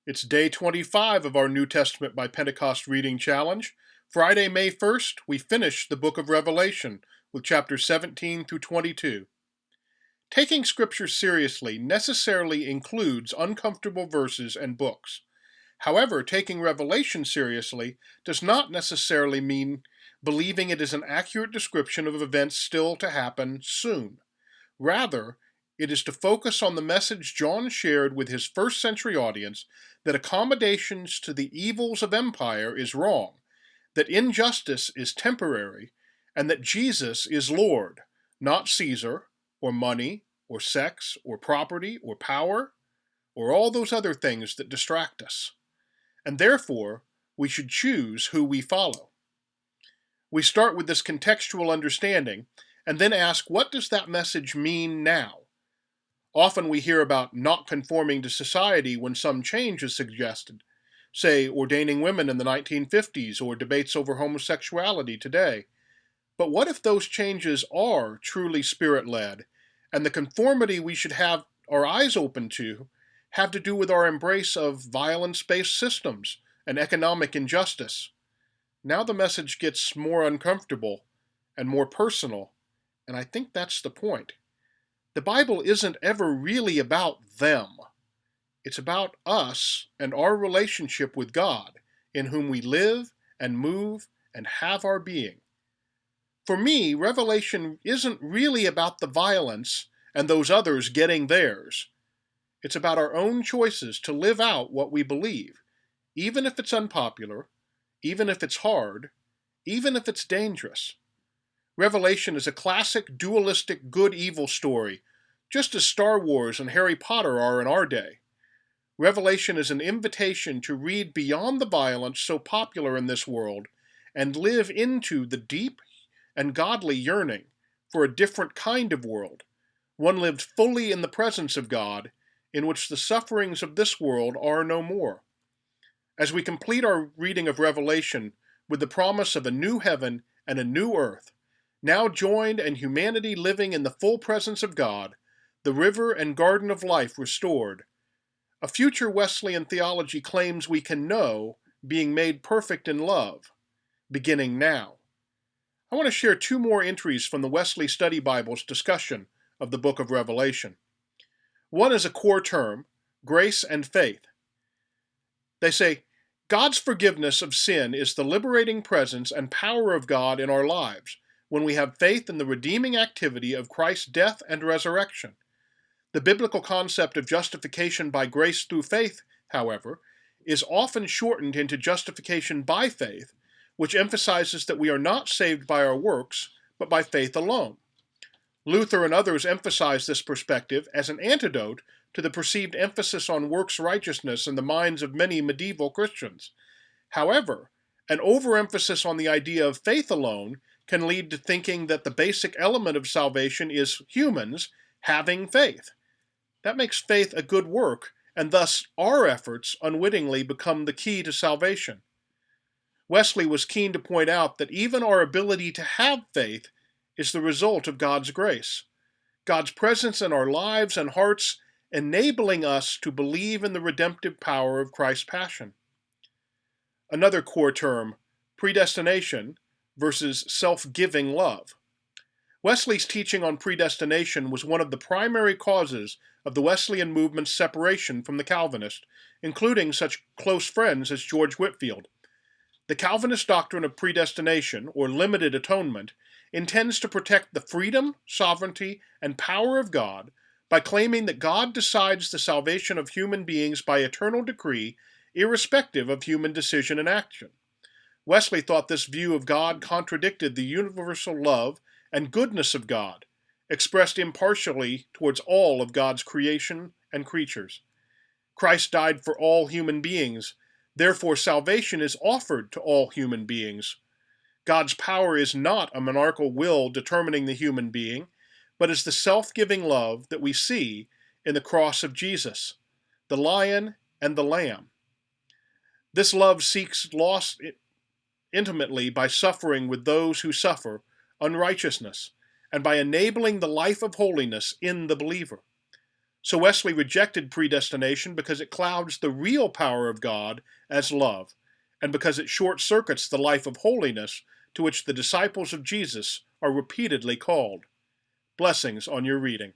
It's day 25 of our New Testament by Pentecost reading challenge. Friday, May 1st, we finish the book of Revelation with chapters 17 through 22. Taking Scripture seriously necessarily includes uncomfortable verses and books. However, taking Revelation seriously does not necessarily mean believing it is an accurate description of events still to happen soon. Rather, it is to focus on the message John shared with his first century audience that accommodations to the evils of empire is wrong, that injustice is temporary, and that Jesus is Lord, not Caesar, or money, or sex, or property, or power, or all those other things that distract us. And therefore, we should choose who we follow. We start with this contextual understanding and then ask, what does that message mean now? Often we hear about not conforming to society when some change is suggested, say ordaining women in the 1950s or debates over homosexuality today. But what if those changes are truly spirit-led, and the conformity we should have our eyes open to have to do with our embrace of violence-based systems and economic injustice? Now the message gets more uncomfortable and more personal, and I think that's the point. The Bible isn't ever really about them. It's about us and our relationship with God, in whom we live and move and have our being. For me, Revelation isn't really about the violence and those others getting theirs. It's about our own choices to live out what we believe, even if it's unpopular, even if it's hard, even if it's dangerous. Revelation is a classic dualistic good-evil story, just as Star Wars and Harry Potter are in our day. Revelation is an invitation to read beyond the violence so popular in this world and live into the deep and godly yearning for a different kind of world, one lived fully in the presence of God, in which the sufferings of this world are no more. As we complete our reading of Revelation with the promise of a new heaven and a new earth, now joined and humanity living in the full presence of God, the river and garden of life restored, a future Wesleyan theology claims we can know being made perfect in love, beginning now. I want to share two more entries from the Wesley Study Bible's discussion of the book of Revelation. One is a core term, grace and faith. They say, God's forgiveness of sin is the liberating presence and power of God in our lives when we have faith in the redeeming activity of Christ's death and resurrection. The biblical concept of justification by grace through faith, however, is often shortened into justification by faith, which emphasizes that we are not saved by our works, but by faith alone. Luther and others emphasize this perspective as an antidote to the perceived emphasis on works righteousness in the minds of many medieval Christians. However, an overemphasis on the idea of faith alone can lead to thinking that the basic element of salvation is humans having faith. That makes faith a good work, and thus our efforts unwittingly become the key to salvation. Wesley was keen to point out that even our ability to have faith is the result of God's grace, God's presence in our lives and hearts enabling us to believe in the redemptive power of Christ's passion. Another core term, predestination versus self-giving love. Wesley's teaching on predestination was one of the primary causes of the Wesleyan movement's separation from the Calvinists, including such close friends as George Whitefield. The Calvinist doctrine of predestination, or limited atonement, intends to protect the freedom, sovereignty, and power of God by claiming that God decides the salvation of human beings by eternal decree, irrespective of human decision and action. Wesley thought this view of God contradicted the universal love and goodness of God, expressed impartially towards all of God's creation and creatures. Christ died for all human beings, therefore salvation is offered to all human beings. God's power is not a monarchical will determining the human being, but is the self-giving love that we see in the cross of Jesus, the Lion and the Lamb. This love seeks loss intimately by suffering with those who suffer unrighteousness, and by enabling the life of holiness in the believer. So Wesley rejected predestination because it clouds the real power of God as love, and because it short-circuits the life of holiness to which the disciples of Jesus are repeatedly called. Blessings on your reading.